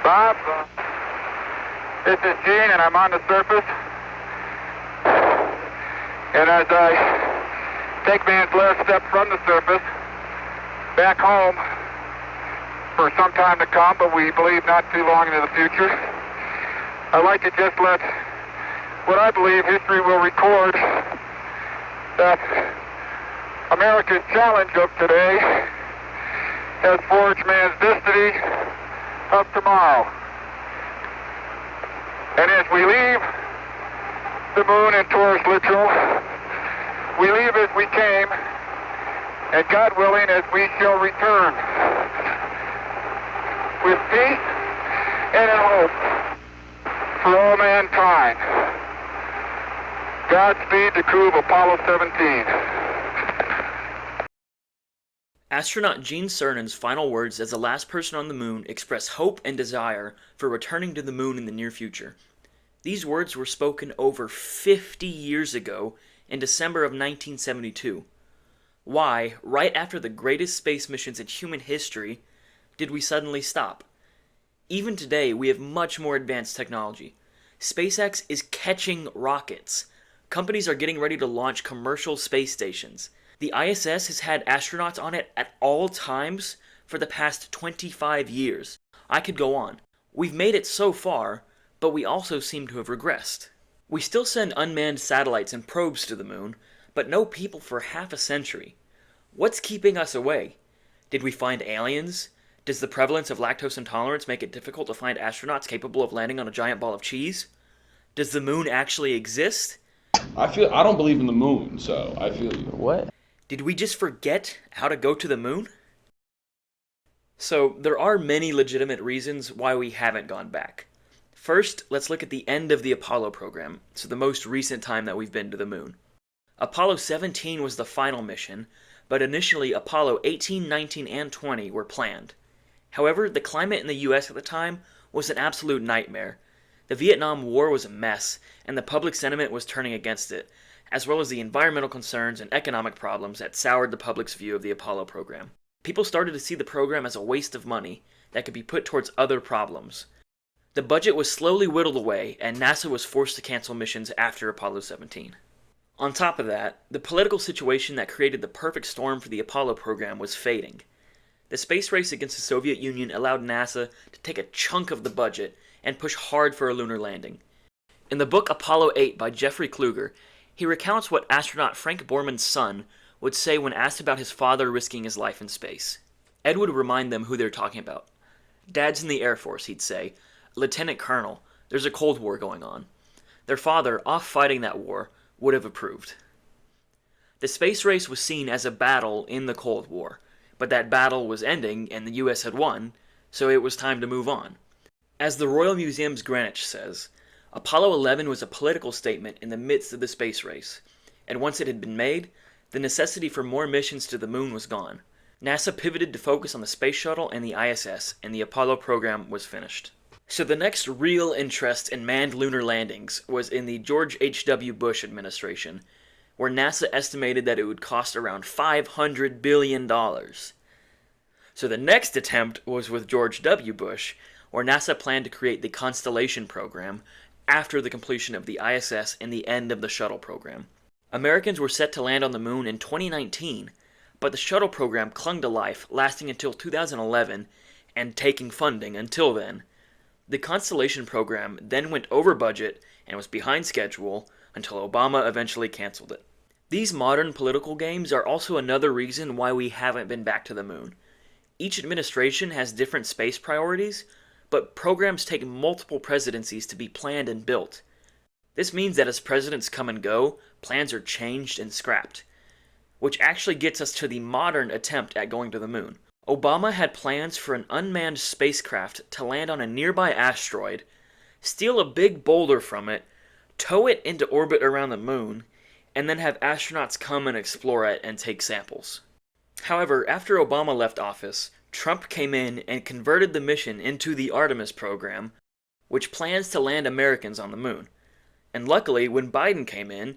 Bob, this is Gene, and I'm on the surface. And as I take man's last step from the surface, back home for some time to come, but we believe not too long into the future, I'd like to just let what I believe history will record, that America's challenge of today has forged man's destiny of tomorrow. And as we leave the moon in Taurus literal, we leave as we came, and God willing, as we shall return, with peace and in hope for all mankind. Godspeed, the crew of Apollo 17. Astronaut Gene Cernan's final words as the last person on the moon express hope and desire for returning to the moon in the near future. These words were spoken over 50 years ago in December of 1972. Why, right after the greatest space missions in human history, did we suddenly stop? Even today, we have much more advanced technology. SpaceX is catching rockets. Companies are getting ready to launch commercial space stations. The ISS has had astronauts on it at all times for the past 25 years. I could go on. We've made it so far, but we also seem to have regressed. We still send unmanned satellites and probes to the moon, but no people for half a century. What's keeping us away? Did we find aliens? Does the prevalence of lactose intolerance make it difficult to find astronauts capable of landing on a giant ball of cheese? Does the moon actually exist? I don't believe in the moon, so I feel you. What? Did we just forget how to go to the moon? So, there are many legitimate reasons why we haven't gone back. First, let's look at the end of the Apollo program, so the most recent time that we've been to the moon. Apollo 17 was the final mission, but initially Apollo 18, 19, and 20 were planned. However, the climate in the US at the time was an absolute nightmare. The Vietnam War was a mess, and the public sentiment was turning against it, as well as the environmental concerns and economic problems that soured the public's view of the Apollo program. People started to see the program as a waste of money that could be put towards other problems. The budget was slowly whittled away, and NASA was forced to cancel missions after Apollo 17. On top of that, the political situation that created the perfect storm for the Apollo program was fading. The space race against the Soviet Union allowed NASA to take a chunk of the budget and push hard for a lunar landing. In the book Apollo 8 by Jeffrey Kluger, he recounts what astronaut Frank Borman's son would say when asked about his father risking his life in space. Ed would remind them who they're talking about. "Dad's in the Air Force," he'd say. "Lieutenant Colonel, there's a Cold War going on." Their father, off fighting that war, would have approved. The space race was seen as a battle in the Cold War, but that battle was ending and the US had won, so it was time to move on. As the Royal Museum's Greenwich says, Apollo 11 was a political statement in the midst of the space race, and once it had been made, the necessity for more missions to the moon was gone. NASA pivoted to focus on the space shuttle and the ISS, and the Apollo program was finished. So the next real interest in manned lunar landings was in the George H.W. Bush administration, where NASA estimated that it would cost around $500 billion. So the next attempt was with George W. Bush, where NASA planned to create the Constellation program after the completion of the ISS and the end of the shuttle program. Americans were set to land on the moon in 2019, but the shuttle program clung to life, lasting until 2011 and taking funding until then. The Constellation program then went over budget and was behind schedule until Obama eventually canceled it. These modern political games are also another reason why we haven't been back to the moon. Each administration has different space priorities, but programs take multiple presidencies to be planned and built. This means that as presidents come and go, plans are changed and scrapped, which actually gets us to the modern attempt at going to the moon. Obama had plans for an unmanned spacecraft to land on a nearby asteroid, steal a big boulder from it, tow it into orbit around the moon, and then have astronauts come and explore it and take samples. However, after Obama left office, Trump came in and converted the mission into the Artemis Program, which plans to land Americans on the moon. And luckily, when Biden came in,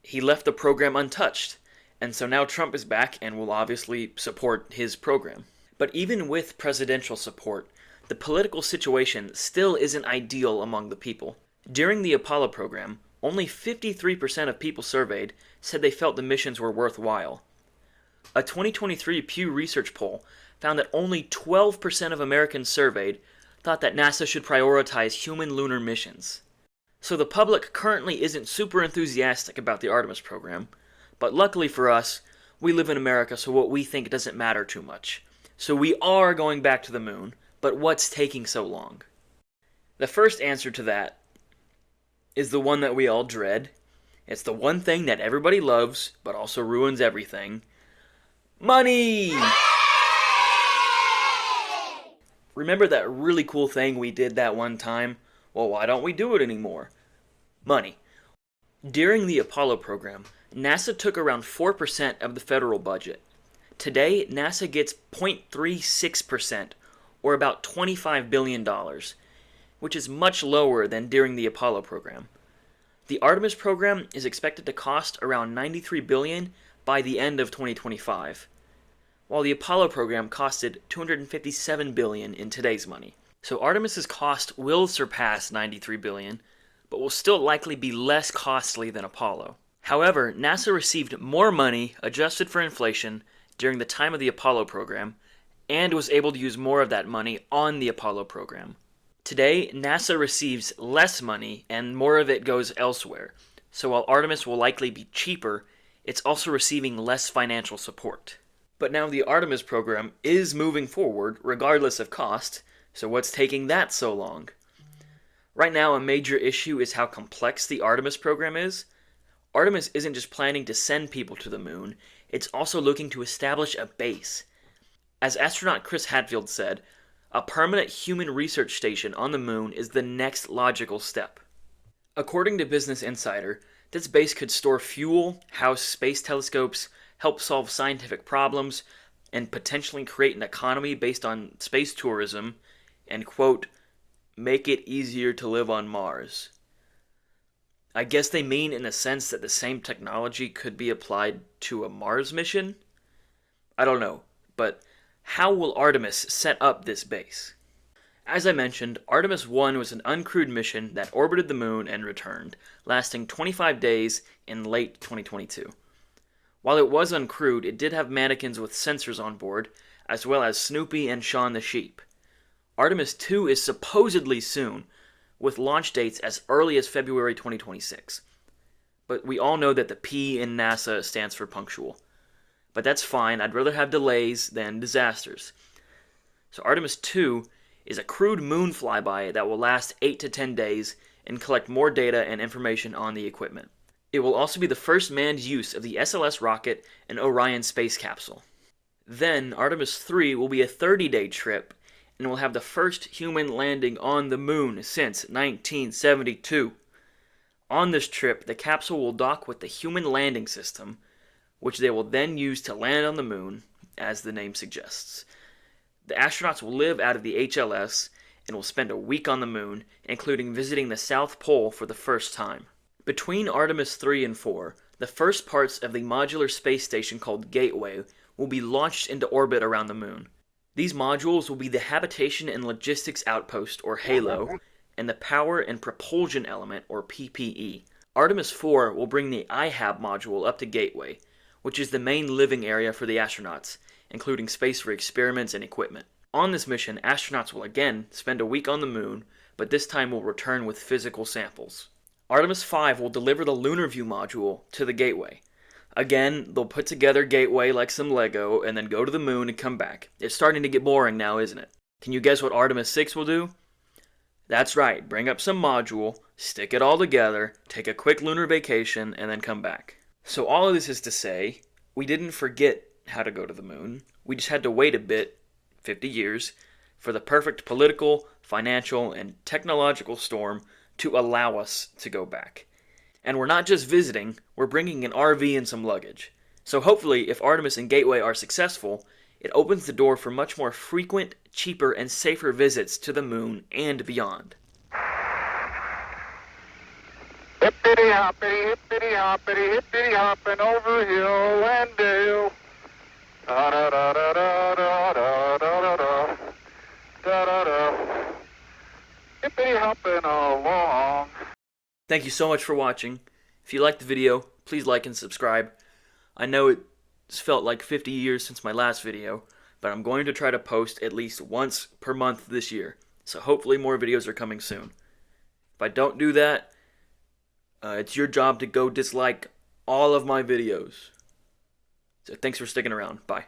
he left the program untouched, and so now Trump is back and will obviously support his program. But even with presidential support, the political situation still isn't ideal among the people. During the Apollo program, only 53% of people surveyed said they felt the missions were worthwhile. A 2023 Pew Research poll found that only 12% of Americans surveyed thought that NASA should prioritize human lunar missions. So the public currently isn't super enthusiastic about the Artemis program, but luckily for us, we live in America, so what we think doesn't matter too much. So we are going back to the moon, but what's taking so long? The first answer to that is the one that we all dread. It's the one thing that everybody loves, but also ruins everything. Money! Remember that really cool thing we did that one time? Well, why don't we do it anymore? Money. During the Apollo program, NASA took around 4% of the federal budget. Today, NASA gets 0.36%, or about $25 billion, which is much lower than during the Apollo program. The Artemis program is expected to cost around $93 billion by the end of 2025, while the Apollo program costed $257 billion in today's money. So Artemis's cost will surpass $93 billion, but will still likely be less costly than Apollo. However, NASA received more money adjusted for inflation during the time of the Apollo program, and was able to use more of that money on the Apollo program. Today, NASA receives less money and more of it goes elsewhere, so while Artemis will likely be cheaper, it's also receiving less financial support. But now the Artemis program is moving forward regardless of cost, so what's taking that so long? Right now, a major issue is how complex the Artemis program is. Artemis isn't just planning to send people to the moon, it's also looking to establish a base. As astronaut Chris Hadfield said, a permanent human research station on the moon is the next logical step. According to Business Insider, this base could store fuel, house space telescopes, help solve scientific problems, and potentially create an economy based on space tourism, and quote, make it easier to live on Mars. I guess they mean in a sense that the same technology could be applied to a Mars mission? I don't know, but how will Artemis set up this base? As I mentioned, Artemis 1 was an uncrewed mission that orbited the moon and returned, lasting 25 days in late 2022. While it was uncrewed, it did have mannequins with sensors on board, as well as Snoopy and Shaun the Sheep. Artemis 2 is supposedly soon, with launch dates as early as February 2026. But we all know that the P in NASA stands for punctual. But that's fine, I'd rather have delays than disasters. So Artemis 2 is a crewed moon flyby that will last 8 to 10 days and collect more data and information on the equipment. It will also be the first manned use of the SLS rocket and Orion space capsule. Then Artemis 3 will be a 30-day trip and will have the first human landing on the moon since 1972. On this trip, the capsule will dock with the Human Landing System, which they will then use to land on the moon, as the name suggests. The astronauts will live out of the HLS and will spend a week on the moon, including visiting the South Pole for the first time. Between Artemis 3 and 4, the first parts of the modular space station called Gateway will be launched into orbit around the moon. These modules will be the Habitation and Logistics Outpost, or HALO, and the Power and Propulsion Element, or PPE. Artemis 4 will bring the IHAB module up to Gateway, which is the main living area for the astronauts, including space for experiments and equipment. On this mission, astronauts will again spend a week on the moon, but this time will return with physical samples. Artemis 5 will deliver the Lunar View module to the Gateway. Again, they'll put together Gateway like some Lego, and then go to the moon and come back. It's starting to get boring now, isn't it? Can you guess what Artemis 6 will do? That's right, bring up some module, stick it all together, take a quick lunar vacation, and then come back. So all of this is to say, we didn't forget how to go to the moon. We just had to wait a bit, 50 years, for the perfect political, financial, and technological storm to allow us to go back. And we're not just visiting, we're bringing an RV and some luggage. So hopefully, if Artemis and Gateway are successful, it opens the door for much more frequent, cheaper, and safer visits to the moon and beyond. Hippity hoppity, hippity hoppity, hippity hopping over hill and dale. Da da da da da da da da da da da da. Hippity hopping along. Thank you so much for watching. If you liked the video, please like and subscribe. I know it's felt like 50 years since my last video, but I'm going to try to post at least once per month this year. So hopefully more videos are coming soon. If I don't do that, it's your job to go dislike all of my videos. So thanks for sticking around. Bye.